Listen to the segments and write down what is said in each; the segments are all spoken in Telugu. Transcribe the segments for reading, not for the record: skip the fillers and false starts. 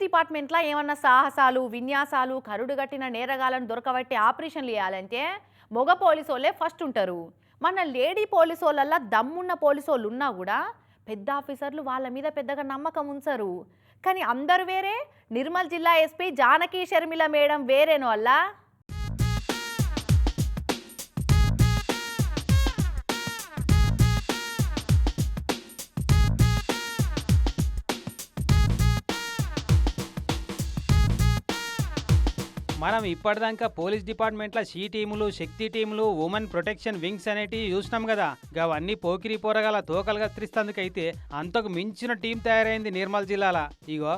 డిపార్ట్మెంట్లో ఏమన్నా సాహసాలు విన్యాసాలు కరుడుగట్టిన నేరగాలను దొరకబట్టి ఆపరేషన్లు చేయాలంటే మగ పోలీసోళ్ళే ఫస్ట్ ఉంటారు. మన లేడీ పోలీసోళ్ళల్లో దమ్మున్న పోలీసోళ్ళు ఉన్నా కూడా పెద్ద ఆఫీసర్లు వాళ్ళ మీద పెద్దగా నమ్మకం ఉంచరు. కానీ అందరు వేరే, నిర్మల్ జిల్లా ఎస్పీ జానకి షర్మిల మేడం వేరేనో వల్ల మనం ఇప్పటిదాకా పోలీస్ డిపార్ట్మెంట్లో షీ టీములు, శక్తి టీములు, ఉమెన్ ప్రొటెక్షన్ వింగ్స్ అనేటివి చూసినాం కదా. అవన్నీ పోకిరి పోరగాల తోకలు కత్తిరిస్తందుకైతే అంతకు మించిన టీం తయారైంది నిర్మల్ జిల్లాల. ఇగో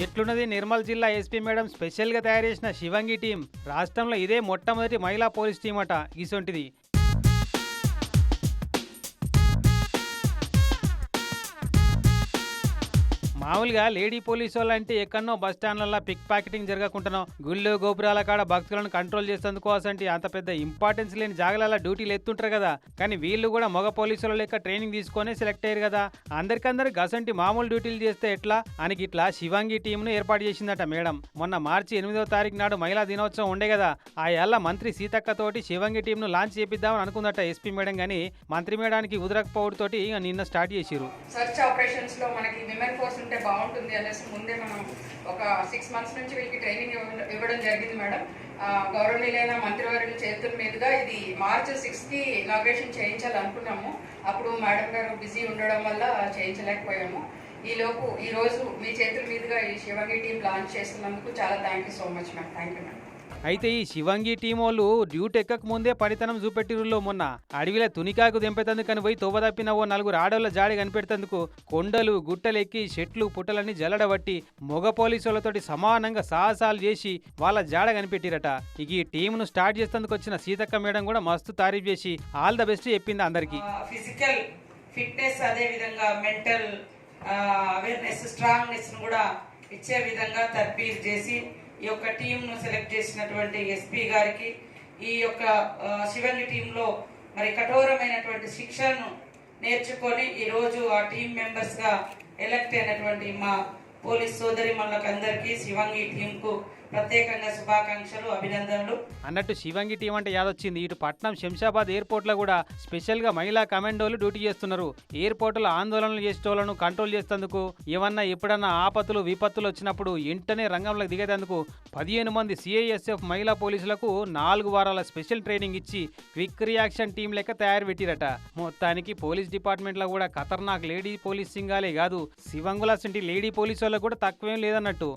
ఎట్లున్నది నిర్మల్ జిల్లా ఎస్పీ మేడం స్పెషల్గా తయారు చేసిన శివంగి టీం. రాష్ట్రంలో ఇదే మొట్టమొదటి మహిళా పోలీస్ టీం అట. ఇసొంటిది మామూలుగా లేడీ పోలీసు వాళ్ళు అంటే ఎక్కడనో బస్ స్టాండ్లలో పిక్ ప్యాకెటింగ్ జరగకుండానో గుళ్ళు గోపురాల కాడ భక్తులను కంట్రోల్ చేసేందుకోసంటి అంత పెద్ద ఇంపార్టెన్స్ లేని జాగాల డ్యూటీలు ఎత్తుంటారు కదా. కానీ వీళ్ళు కూడా మగ పోలీసుల లెక్క ట్రైనింగ్ తీసుకొని సెలెక్ట్ అయ్యారు కదా. అందరికందరు గసంటి మామూలు డ్యూటీలు చేస్తే ఎట్లా అని ఇట్లా శివంగి టీంను ఏర్పాటు చేసిందట మేడం. మొన్న మార్చి 8వ తారీఖు నాడు మహిళా దినోత్సవం ఉండే కదా. ఆ ఏళ్ళ మంత్రి సీతక్కతోటి శివంగి టీంను లాంచ్ చేపిద్దామని అనుకుందట ఎస్పీ మేడం. కానీ మంత్రి మేడానికి ఉదరకపోవడంతోటి నిన్న స్టార్ట్ చేసిరు. సర్చ్ ఆపరేషన్స్ లో మనకి విమెన్ ఫోర్స్ ఉంటే బాగుంటుంది అనేసి ముందే మనం ఒక 6 months నుంచి వీళ్ళకి ట్రైనింగ్ ఇవ్వడం జరిగింది మేడం. గౌరవనీయులైన మంత్రివర్యుల చేతుల మీదుగా ఇది March 6th ఇనాగ్రేషన్ చేయించాలనుకున్నాము. అప్పుడు మేడం గారు బిజీ ఉండడం వల్ల చేయించలేకపోయాము. ఈ రోజు మీ చేతుల మీదుగా ఈ శివంగి టీం లాంచ్ చేస్తున్నందుకు చాలా thank you so much ma'am. Thank you ma'am. అయితే ఈ శివంగి టీం వాళ్ళు డ్యూటీ ఎక్కక ముందే పనితనం చూపెట్టిరులో. మొన్న అడవిలో తునికాకు దింపేతందుకని పోయి తోబదప్పిన ఓ 4 ఆడోళ్ళ జాడి కనిపెడతందుకు కొండలు గుట్టలు ఎక్కి చెట్లు పుట్టలన్నీ జల్లడబట్టి మొగ పోలీసులతోటి సమానంగా సాహసాలు చేసి వాళ్ళ జాడ కనిపెట్టిరట. ఇక ఈ టీంను స్టార్ట్ చేసేందుకు వచ్చిన సీతక్క మేడం కూడా మస్తు తారీఫ్ చేసి ఆల్ ద బెస్ట్ చెప్పింది అందరికి. ఫిజికల్ ఫిట్నెస్ అదే విధంగా మెంటల్ అవేర్నెస్ స్ట్రాంగ్నెస్ కూడా ఇచ్చే విధంగా తర్బీదు చేసి ఈ యొక్క టీంను సెలెక్ట్ చేసినటువంటి ఎస్పీ గారికి, ఈ యొక్క శివంగి టీంలో మరి కఠోరమైనటువంటి శిక్షను నేర్చుకొని ఈరోజు ఆ టీం మెంబర్స్గా ఎలక్ట్ అయినటువంటి మా పోలీస్ సోదరి అందరికీ శివంగి టీంకు ప్రత్యేకంగా శుభాకాంక్షలు, అభినందనలు. అన్నట్టు శివంగి టీం అంటే యాదొచ్చింది. ఇటు పట్నం శంషాబాద్ ఎయిర్పోర్ట్లో కూడా స్పెషల్గా మహిళా కమాండోలు డ్యూటీ చేస్తున్నారు. ఎయిర్పోర్ట్లో ఆందోళనలు చేసేటోళ్లను కంట్రోల్ చేసేందుకు, ఏమన్నా ఎప్పుడన్నా ఆపత్తులు విపత్తులు వచ్చినప్పుడు వెంటనే రంగంలోకి దిగేందుకు 15 మంది సిఐఎస్ఎఫ్ మహిళా పోలీసులకు 4 వారాల స్పెషల్ ట్రైనింగ్ ఇచ్చి క్విక్ రియాక్షన్ టీం లెక్క తయారు పెట్టిరట. మొత్తానికి పోలీస్ డిపార్ట్మెంట్లో కూడా ఖతర్నాక్ లేడీ పోలీస్ సింగాలే కాదు, శివంగుల లాంటి లేడీ పోలీసు వాళ్ళకు కూడా తక్కువేం లేదన్నట్టు.